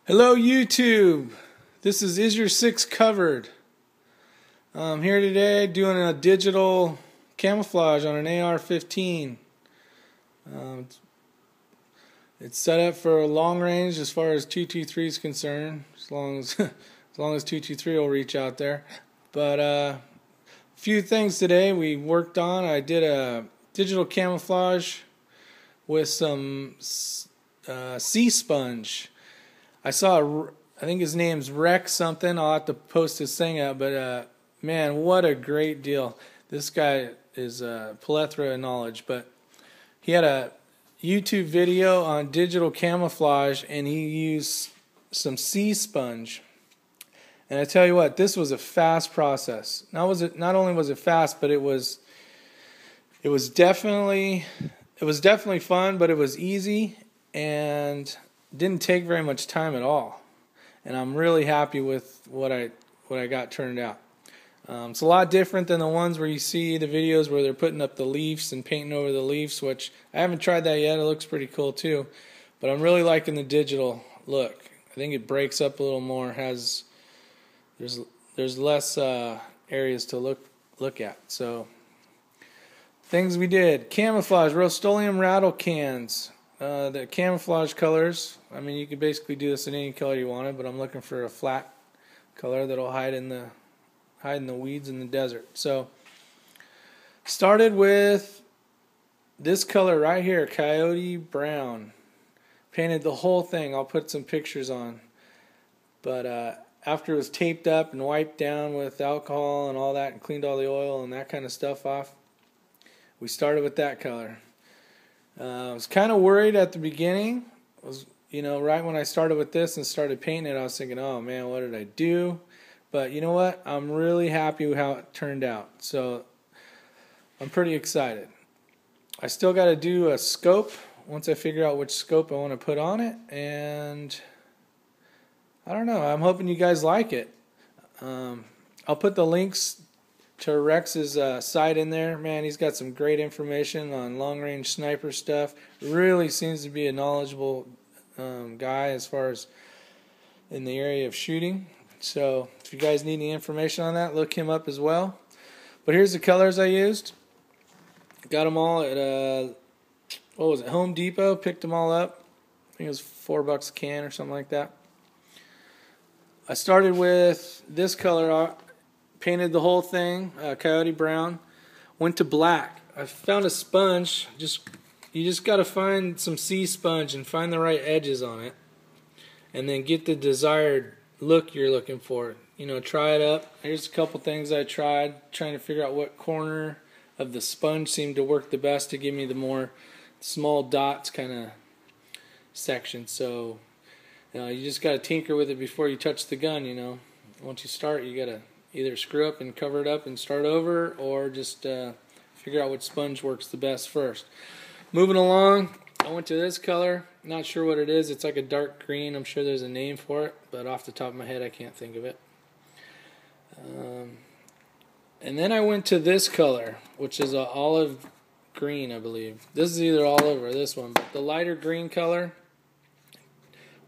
Hello YouTube, this is Your Six Covered? I'm here today doing a digital camouflage on an AR-15. It's set up for long range as far as 223 is concerned, as long as 223 will reach out there. But a few things today we worked on. I did a digital camouflage with some sea sponge. I saw, I think his name's Rex something. I'll have to post his thing out, but man, what a great deal. This guy is a plethora of knowledge, but he had a YouTube video on digital camouflage, and he used some sea sponge. And I tell you what, this was a fast process. Not only was it fast, but it was definitely fun, but it was easy and didn't take very much time at all, and I'm really happy with what I got turned out. It's a lot different than the ones where you see the videos where they're putting up the leaves and painting over the leaves, which I haven't tried that yet. It looks pretty cool too, but I'm really liking the digital look. I think it breaks up a little more. There's less areas to look at. So things we did: camouflage, Rust-Oleum rattle cans. The camouflage colors, I mean, you could basically do this in any color you wanted, but I'm looking for a flat color that'll hide in the weeds in the desert. So started with this color right here, coyote brown. Painted the whole thing. I'll put some pictures on. But after it was taped up and wiped down with alcohol and all that, and cleaned all the oil and that kind of stuff off, we started with that color. I was kind of worried at the beginning. Right when I started with this and started painting it, I was thinking, oh man, what did I do? But you know what? I'm really happy with how it turned out. So I'm pretty excited. I still got to do a scope once I figure out which scope I want to put on it. And I don't know. I'm hoping you guys like it. I'll put the links to Rex's site in there. Man, he's got some great information on long-range sniper stuff. Really seems to be a knowledgeable guy as far as in the area of shooting. So if you guys need any information on that, look him up as well. But here's the colors I used. Got them all at what was it, Home Depot. Picked them all up. I think it was $4 a can or something like that. I started with this color. Painted the whole thing, coyote brown. Went to black. I found a sponge. You just got to find some sea sponge and find the right edges on it, and then get the desired look you're looking for. Try it up. Here's a couple things I tried, trying to figure out what corner of the sponge seemed to work the best to give me the more small dots kind of section. So you just got to tinker with it before you touch the gun. Once you start, you got to either screw up and cover it up and start over, or just figure out which sponge works the best first. Moving along, I went to this color. Not sure what it is. It's like a dark green. I'm sure there's a name for it, but off the top of my head I can't think of it. And then I went to this color, which is an olive green, I believe. This is either olive or this one, but the lighter green color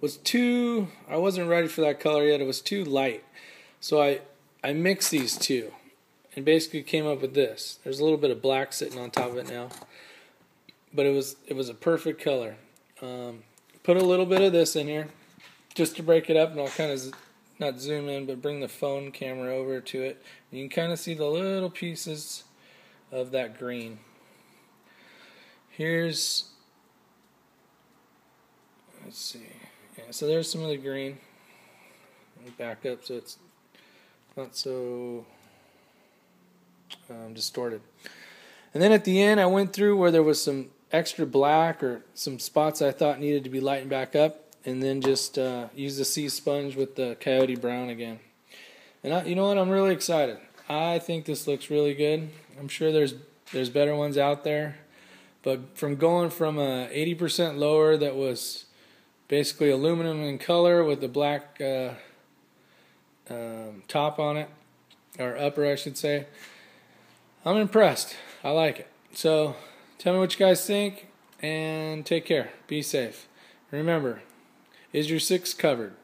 was too... I wasn't ready for that color yet. It was too light. So I mixed these two and basically came up with this. There's a little bit of black sitting on top of it now, but it was a perfect color. Put a little bit of this in here just to break it up, and I'll kind of not zoom in, but bring the phone camera over to it. And you can kind of see the little pieces of that green. Let's see. Yeah, so there's some of the green. Let me back up so it's not so distorted. And then at the end, I went through where there was some extra black or some spots I thought needed to be lightened back up, and then just use the sea sponge with the coyote brown again. And you know what? I'm really excited. I think this looks really good. I'm sure there's better ones out there, but from going from a 80% lower that was basically aluminum in color with the black top on it, or upper I should say, I'm impressed. I like it. So tell me what you guys think, and take care. Be safe. Remember, is your six covered?